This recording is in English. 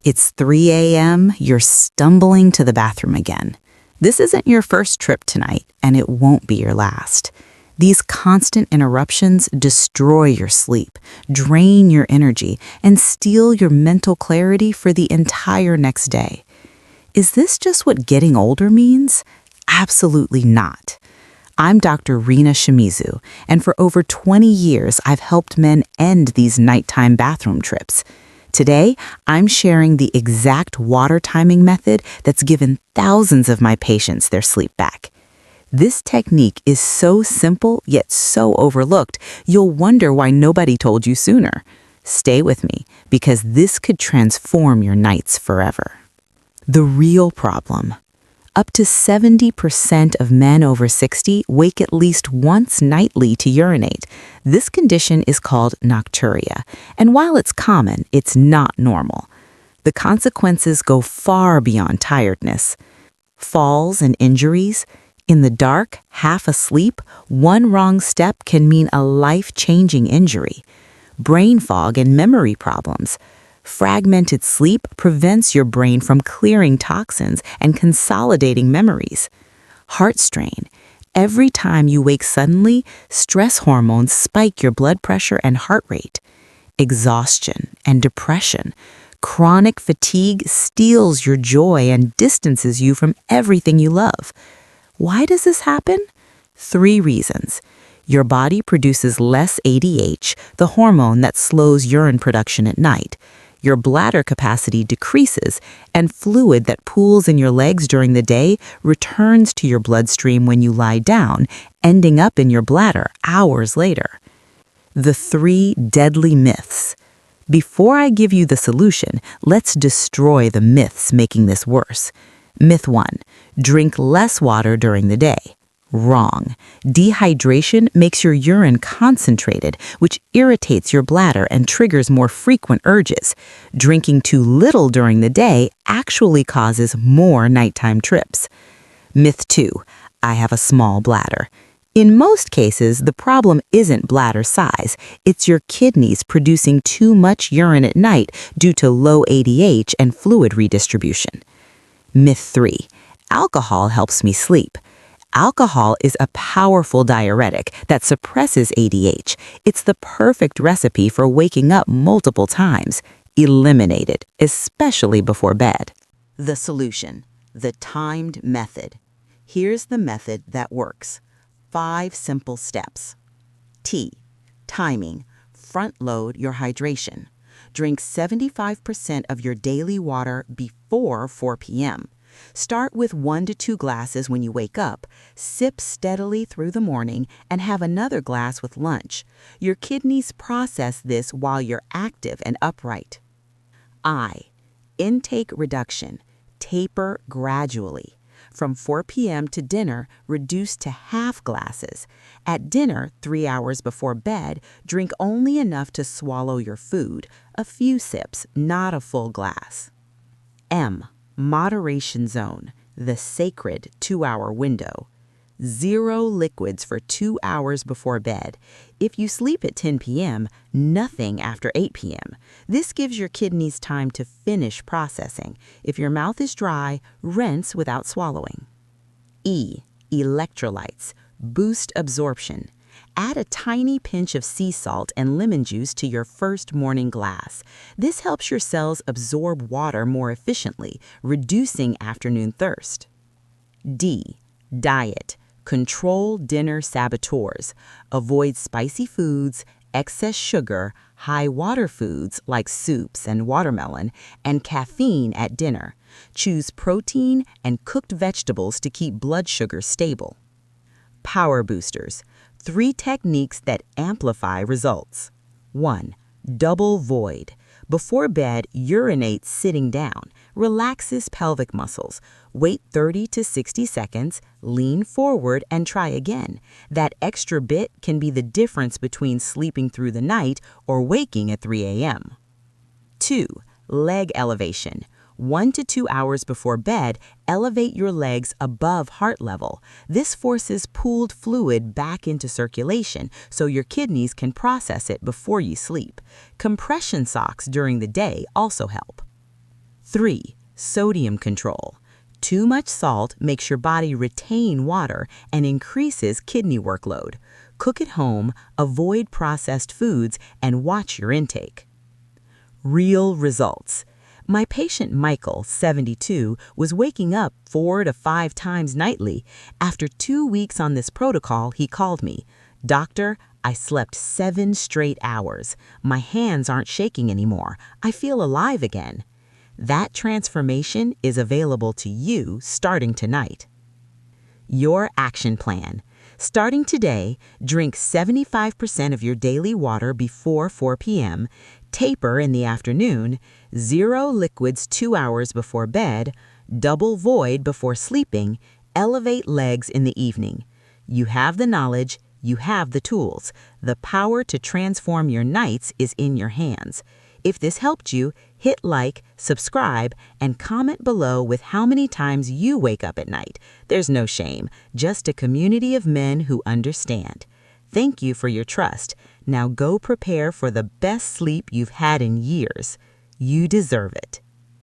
It's 3 a.m., you're stumbling to the bathroom again. This isn't your first trip tonight, and it won't be your last. These constant interruptions destroy your sleep, drain your energy, and steal your mental clarity for the entire next day. Is this just what getting older means? Absolutely not. I'm Dr. Rina Shimizu, and for over 20 years, I've helped men end these nighttime bathroom trips. Today, I'm sharing the exact water timing method that's given thousands of my patients their sleep back. This technique is so simple yet so overlooked, you'll wonder why nobody told you sooner. Stay with me, because this could transform your nights forever. The real problem. Up to 70% of men over 60 wake at least once nightly to urinate. This condition is called nocturia, and while it's common, it's not normal. The consequences go far beyond tiredness. Falls and injuries. In the dark, half asleep, one wrong step can mean a life-changing injury. Brain fog and memory problems. Fragmented sleep prevents your brain from clearing toxins and consolidating memories. Heart strain. Every time you wake suddenly, stress hormones spike your blood pressure and heart rate. Exhaustion and depression. Chronic fatigue steals your joy and distances you from everything you love. Why does this happen? 3 reasons. Your body produces less ADH, the hormone that slows urine production at night. Your bladder capacity decreases, and fluid that pools in your legs during the day returns to your bloodstream when you lie down, ending up in your bladder hours later. The 3 deadly myths. Before I give you the solution, let's destroy the myths making this worse. Myth 1. Drink less water during the day. Wrong. Dehydration makes your urine concentrated, which irritates your bladder and triggers more frequent urges. Drinking too little during the day actually causes more nighttime trips. Myth 2. I have a small bladder. In most cases, the problem isn't bladder size. It's your kidneys producing too much urine at night due to low ADH and fluid redistribution. Myth 3. Alcohol helps me sleep. Alcohol is a powerful diuretic that suppresses ADH. It's the perfect recipe for waking up multiple times. Eliminate it, especially before bed. The solution, the timed method. Here's the method that works. 5 simple steps. T. Timing. Front load your hydration. Drink 75% of your daily water before 4 p.m. Start with 1 to 2 glasses when you wake up, sip steadily through the morning, and have another glass with lunch. Your kidneys process this while you're active and upright. I. Intake reduction. Taper gradually. From 4 p.m. to dinner, reduce to half glasses. At dinner, 3 hours before bed, drink only enough to swallow your food, a few sips, not a full glass. M. Moderation zone, the sacred 2-hour window. 0 liquids for 2 hours before bed. If you sleep at 10 p.m., nothing after 8 p.m. This gives your kidneys time to finish processing. If your mouth is dry, rinse without swallowing. E. Electrolytes, boost absorption. Add a tiny pinch of sea salt and lemon juice to your first morning glass. This helps your cells absorb water more efficiently, reducing afternoon thirst. D. Diet. Control dinner saboteurs. Avoid spicy foods, excess sugar, high water foods like soups and watermelon, and caffeine at dinner. Choose protein and cooked vegetables to keep blood sugar stable. Power boosters. 3 techniques that amplify results. 1. Double void. Before bed, urinate sitting down. Relaxes pelvic muscles. Wait 30 to 60 seconds, lean forward, and try again. That extra bit can be the difference between sleeping through the night or waking at 3 a.m. 2. Leg elevation. 1 to 2 hours before bed, elevate your legs above heart level. This forces pooled fluid back into circulation so your kidneys can process it before you sleep. Compression socks during the day also help. 3. Sodium control. Too much salt makes your body retain water and increases kidney workload. Cook at home, avoid processed foods, and watch your intake. Real results. My patient Michael, 72, was waking up 4 to 5 times nightly. After 2 weeks on this protocol, he called me. "Doctor, I slept 7 straight hours. My hands aren't shaking anymore. I feel alive again." That transformation is available to you starting tonight. Your action plan. Starting today, drink 75% of your daily water before 4 p.m., taper in the afternoon, 0 liquids 2 hours before bed, double void before sleeping, elevate legs in the evening. You have the knowledge, you have the tools. The power to transform your nights is in your hands. If this helped you, hit like, subscribe, and comment below with how many times you wake up at night. There's no shame, just a community of men who understand. Thank you for your trust. Now go prepare for the best sleep you've had in years. You deserve it.